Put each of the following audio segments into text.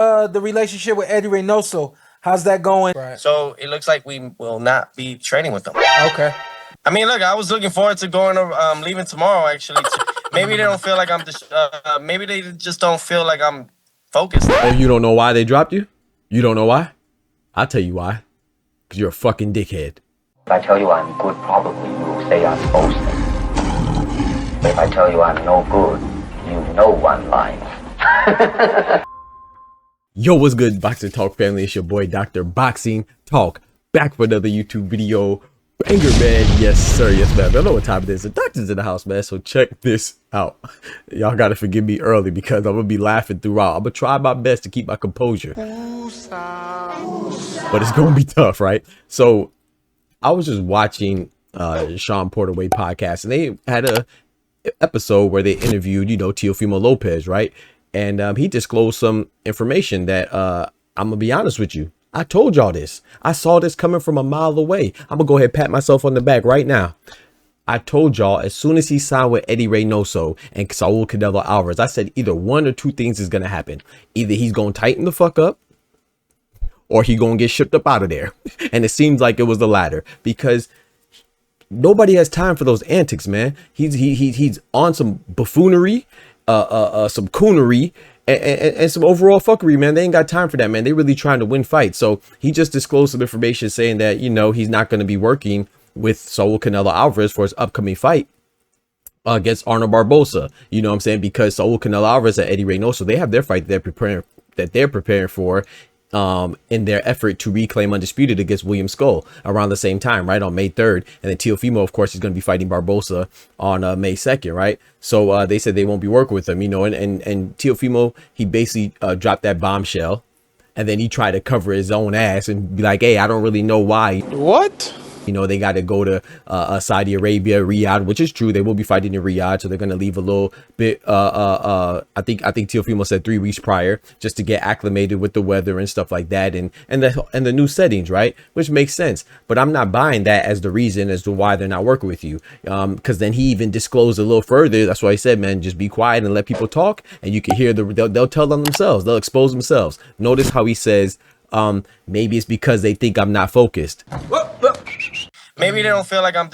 The relationship with Eddy Reynoso, how's that going? Right. So it looks like we will not be training with them. Okay. I mean, look, I was looking forward to going leaving tomorrow. Actually, maybe they don't feel like I'm. Maybe they just don't feel like I'm focused. Oh, you don't know why they dropped you? You don't know why? I'll tell you why. Because you're a fucking dickhead. If I tell you I'm good, probably you'll say I'm boasting. But if I tell you I'm no good, you know one line. Yo, what's good, Boxing Talk family? It's your boy, Dr. Boxing Talk, back for another YouTube video. Banger, man. Yes, sir. Yes, man. I don't know what time it is. The doctor's in the house, man. So check this out. Y'all got to forgive me early because I'm going to be laughing throughout. I'm going to try my best to keep my composure. But it's going to be tough, right? So I was just watching Sean Porterway podcast, and they had a episode where they interviewed, Teofimo Lopez, right? And he disclosed some information that I'm going to be honest with you. I told y'all this. I saw this coming from a mile away. I'm gonna go ahead and pat myself on the back right now. I told y'all as soon as he signed with Eddy Reynoso and Saul Canelo Alvarez, I said either one or two things is gonna happen. Either he's gonna tighten the fuck up, or he gonna get shipped up out of there. And it seems like it was the latter, because nobody has time for those antics, man. He's on some buffoonery, some coonery, and some overall fuckery, man. They ain't got time for that, man. They really trying to win fights. So he just disclosed some information saying that, he's not going to be working with Saul Canelo Alvarez for his upcoming fight against Arnold Barboza. You know what I'm saying? Because Saul Canelo Alvarez and Eddy Reynoso, they have their fight they're preparing for in their effort to reclaim undisputed against William Skull around the same time, right, on May 3rd. And then Teofimo, of course, is going to be fighting Barboza on May 2nd, right? So they said they won't be working with him, and Teofimo, he basically dropped that bombshell, and then he tried to cover his own ass and be like, hey, I don't really know why. What? They got to go to Saudi Arabia, Riyadh, which is true. They will be fighting in Riyadh, so they're going to leave a little bit. I think Teofimo said 3 weeks prior, just to get acclimated with the weather and stuff like that, and the new settings, right? Which makes sense. But I'm not buying that as the reason as to why they're not working with you. Because then he even disclosed a little further. That's why I said, man, just be quiet and let people talk, and you can hear they'll tell them themselves. They'll expose themselves. Notice how he says, maybe it's because they think I'm not focused. Maybe they don't feel like I'm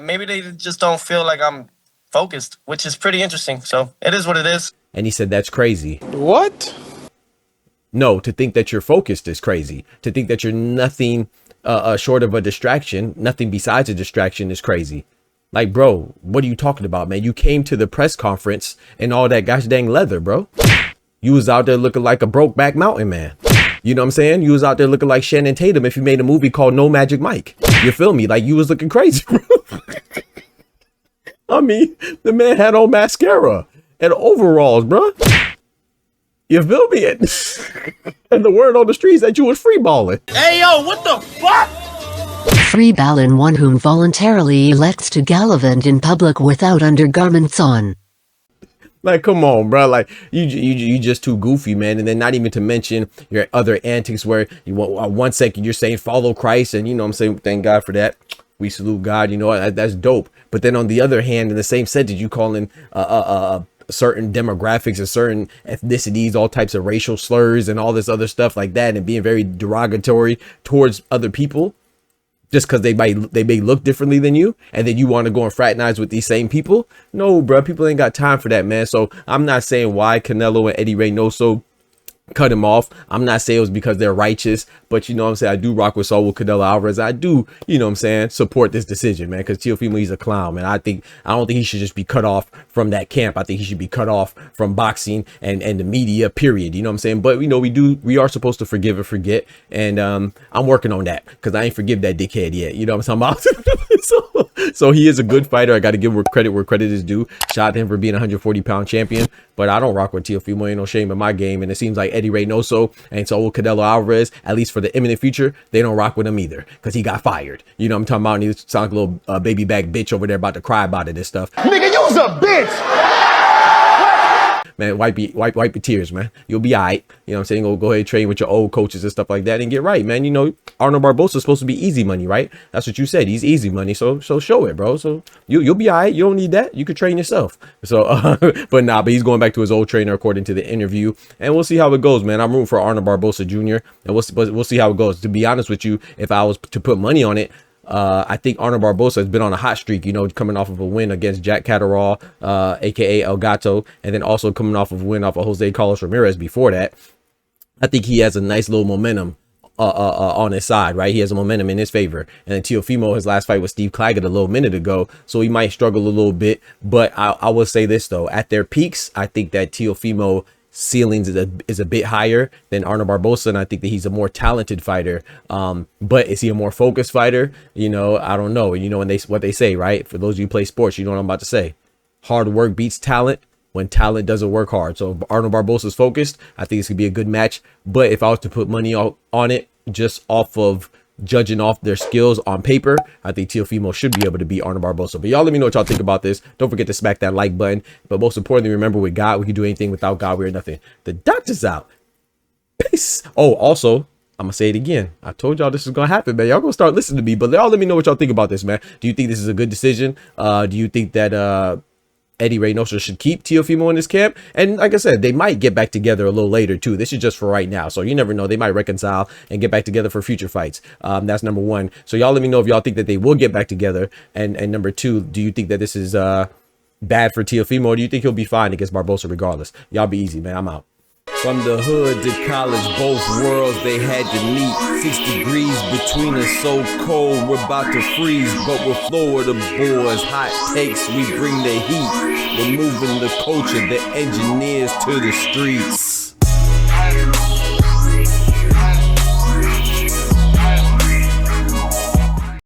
maybe they just don't feel like I'm focused, which is pretty interesting. So it is what it is. And he said that's crazy. What? No, to think that you're focused is crazy. To think that you're nothing short of a distraction, nothing besides a distraction, is crazy. Like, bro, what are you talking about, man? You came to the press conference in all that gosh dang leather, bro. You was out there looking like a broke back mountain man. You know what I'm saying? You was out there looking like Shannon Tatum if you made a movie called No Magic Mike. You feel me? Like, you was looking crazy, bro. I mean, the man had on mascara and overalls, bro. You feel me? And the word on the streets that you was free balling. Hey, yo, what the fuck? Free balling one whom voluntarily elects to gallivant in public without undergarments on. Like, come on, bro. Like, you just too goofy, man. And then not even to mention your other antics where you want 1 second you're saying follow Christ, and I'm saying thank God for that. We salute God. That's dope. But then on the other hand, in the same sentence, you calling certain demographics and certain ethnicities all types of racial slurs and all this other stuff like that, and being very derogatory towards other people. Just because they may look differently than you, and then you want to go and fraternize with these same people. No, bro, people ain't got time for that, man. So I'm not saying why Canelo and Eddy Reynoso cut him off. I'm not saying it was because they're righteous, but you know what I'm saying, I do rock with Saul Canelo Alvarez. I do, support this decision, man, because Teofimo, he's a clown, man. I don't think he should just be cut off from that camp. I think he should be cut off from boxing and the media, period. You know what I'm saying? But we are supposed to forgive and forget, and I'm working on that, because I ain't forgive that dickhead yet. You know what I'm talking about? So he is a good fighter. I got to give credit where credit is due. Shout out to him for being a 140-pound champion. But I don't rock with Teofimo. Ain't no shame in my game. And it seems like Eddy Reynoso and Saul Canelo Alvarez, at least for the imminent future, they don't rock with him either, because he got fired. You know what I'm talking about? And he sounds like a little baby back bitch over there about to cry about it and stuff. Nigga, you's a bitch! man, wipe your tears, man. You'll be all right. You know what I'm saying? Go ahead and train with your old coaches and stuff like that and get right, man. You know, Arnold Barboza is supposed to be easy money, right? That's what you said. He's easy money. So show it, bro. So you'll be all right. You don't need that. You could train yourself. So, but he's going back to his old trainer according to the interview, and we'll see how it goes, man. I'm rooting for Arnold Barboza Jr. and we'll see how it goes. To be honest with you, if I was to put money on it, I think Arnold Barboza has been on a hot streak, you know, coming off of a win against Jack Catterall, aka El Gato, and then also coming off of a win off of Jose Carlos Ramirez before that. I think he has a nice little momentum on his side, right? He has a momentum in his favor. And then Teofimo, his last fight with Steve Claggett a little minute ago, so he might struggle a little bit. But I will say this though, at their peaks, I think that Teofimo ceilings is a bit higher than Arnold Barboza, and I think that he's a more talented fighter. But is he a more focused fighter? You know, I don't know. You know, what they say, right? For those of you who play sports, you know what I'm about to say. Hard work beats talent when talent doesn't work hard. So Arnold Barboza's focused. I think this could be a good match. But if I was to put money on it, just off of judging off their skills on paper, I think Teofimo should be able to beat Arnold Barboza. But y'all let me know what y'all think about this. Don't forget to smack that like button. But most importantly, remember, with God, we can do anything. Without God, we are nothing. The doctor's out. Peace. Oh, also, I'm gonna say it again. I told y'all this is gonna happen, man. Y'all gonna start listening to me. But y'all let me know what y'all think about this, man. Do you think this is a good decision? Do you think that Eddy Reynoso should keep Teofimo in his camp? And like I said, they might get back together a little later too. This is just for right now, so you never know. They might reconcile and get back together for future fights. That's number one. So y'all let me know if y'all think that they will get back together. And number two, do you think that this is bad for Teofimo, or do you think he'll be fine against Barboza regardless? Y'all be easy, man. I'm out. From the hood to college, both worlds they had to meet. 6 degrees between us, so cold we're about to freeze. But we're Florida boys, hot takes, we bring the heat. We're moving the culture, the engineers to the streets.